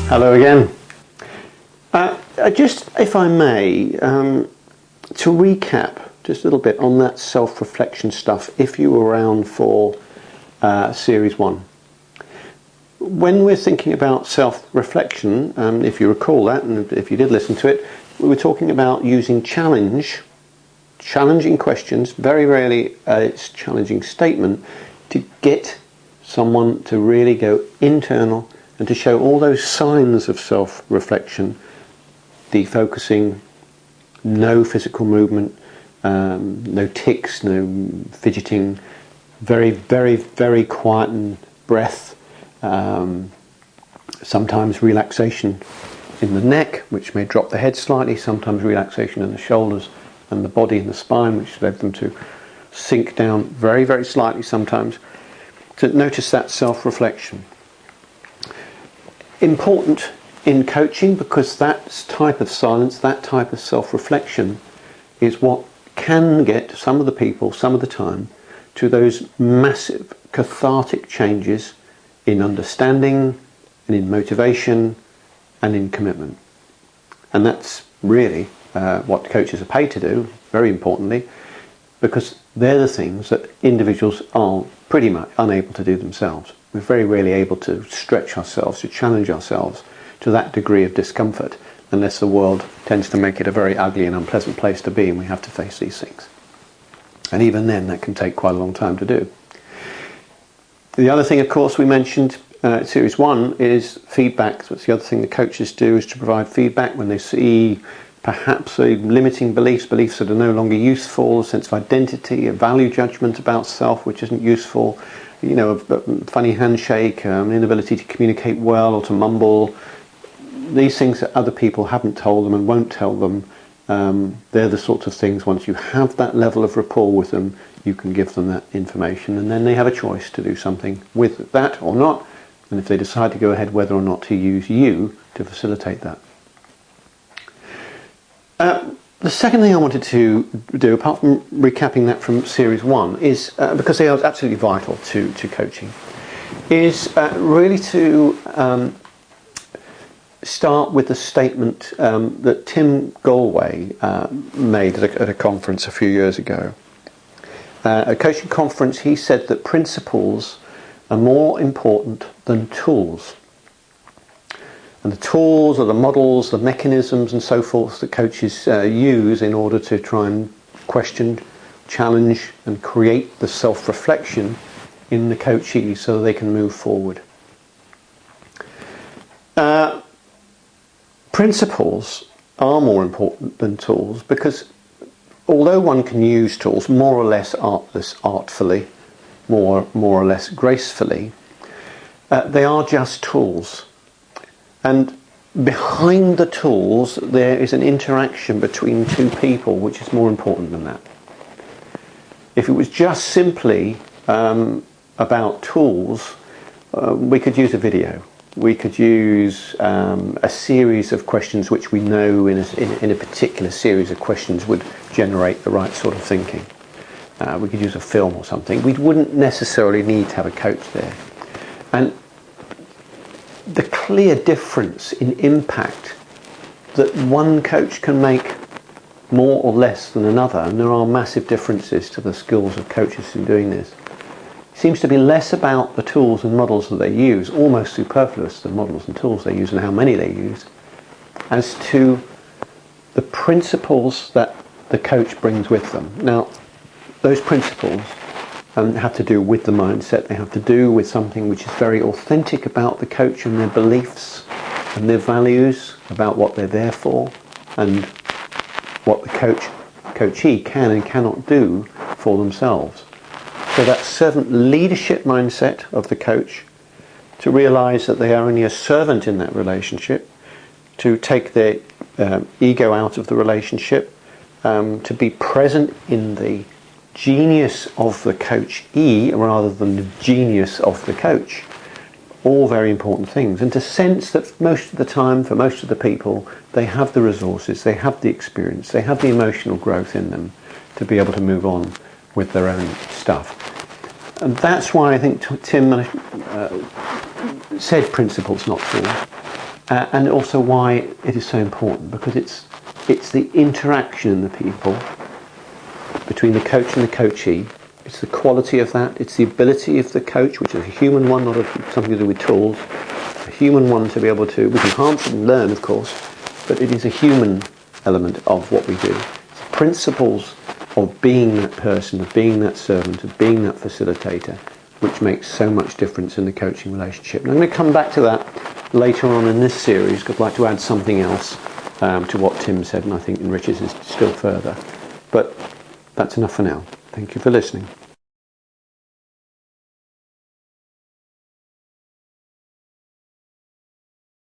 Hello again. Just, if I may, to recap just a little bit on that self-reflection stuff, if you were around for Series 1. When we're thinking about self-reflection, if you recall that, and if you did listen to it, we were talking about using challenging questions, very rarely it's a challenging statement, to get someone to really go internal and to show all those signs of self-reflection, defocusing, no physical movement, no tics, no fidgeting, very, very, very quiet breath, sometimes relaxation in the neck, which may drop the head slightly, sometimes relaxation in the shoulders and the body and the spine, which led them to sink down very, very slightly sometimes. To notice that self-reflection. Important in coaching, because that type of silence, that type of self-reflection is what can get some of the people, some of the time, to those massive cathartic changes in understanding and in motivation and in commitment. And that's really what coaches are paid to do, very importantly, because they're the things that individuals are pretty much unable to do themselves. We're very rarely able to stretch ourselves, to challenge ourselves to that degree of discomfort, unless the world tends to make it a very ugly and unpleasant place to be and we have to face these things. And even then, that can take quite a long time to do. The other thing, of course, we mentioned Series 1 is feedback. So that's the other thing the coaches do, is to provide feedback when they see perhaps a limiting beliefs that are no longer useful, a sense of identity, a value judgment about self which isn't useful, you know, a funny handshake, an inability to communicate well or to mumble. These things that other people haven't told them and won't tell them, they're the sorts of things, once you have that level of rapport with them, you can give them that information, and then they have a choice to do something with that or not, and if they decide to go ahead, whether or not to use you to facilitate that. The second thing I wanted to do, apart from recapping that from Series 1, is, because they are absolutely vital to coaching, is really to start with the statement that Tim Galway made at a conference a few years ago. At a coaching conference, he said that principles are more important than tools. And the tools or the models, the mechanisms and so forth that coaches use in order to try and question, challenge and create the self-reflection in the coachees so that they can move forward. Principles are more important than tools, because although one can use tools more or less artfully, more or less gracefully, they are just tools. And behind the tools there is an interaction between two people which is more important than that. If it was just simply about tools, we could use a video. We could use a series of questions which we know in a particular series of questions would generate the right sort of thinking. We could use a film or something. We wouldn't necessarily need to have a coach there. And the clear difference in impact that one coach can make more or less than another, and there are massive differences to the skills of coaches in doing this, seems to be less about the tools and models that they use, almost superfluous, the models and tools they use and how many they use, as to the principles that the coach brings with them. Now, those principles have to do with the mindset. They have to do with something which is very authentic about the coach and their beliefs and their values, about what they're there for and what the coachee can and cannot do for themselves. So that servant leadership mindset of the coach, to realise that they are only a servant in that relationship, to take their ego out of the relationship, to be present in the genius of the coachee rather than the genius of the coach. All very important things. And to sense that most of the time, for most of the people, they have the resources, they have the experience, they have the emotional growth in them to be able to move on with their own stuff. And that's why I think Tim said principles, not tools. and also why it is so important, because it's the interaction in the people between the coach and the coachee. It's the quality of that. It's the ability of the coach, which is a human one, not something to do with tools. A human one to be able to, we can enhance and learn, of course, but it is a human element of what we do. It's the principles of being that person, of being that servant, of being that facilitator, which makes so much difference in the coaching relationship. And I'm going to come back to that later on in this series, because I'd like to add something else to what Tim said, and I think enriches it still further. But that's enough for now. Thank you for listening.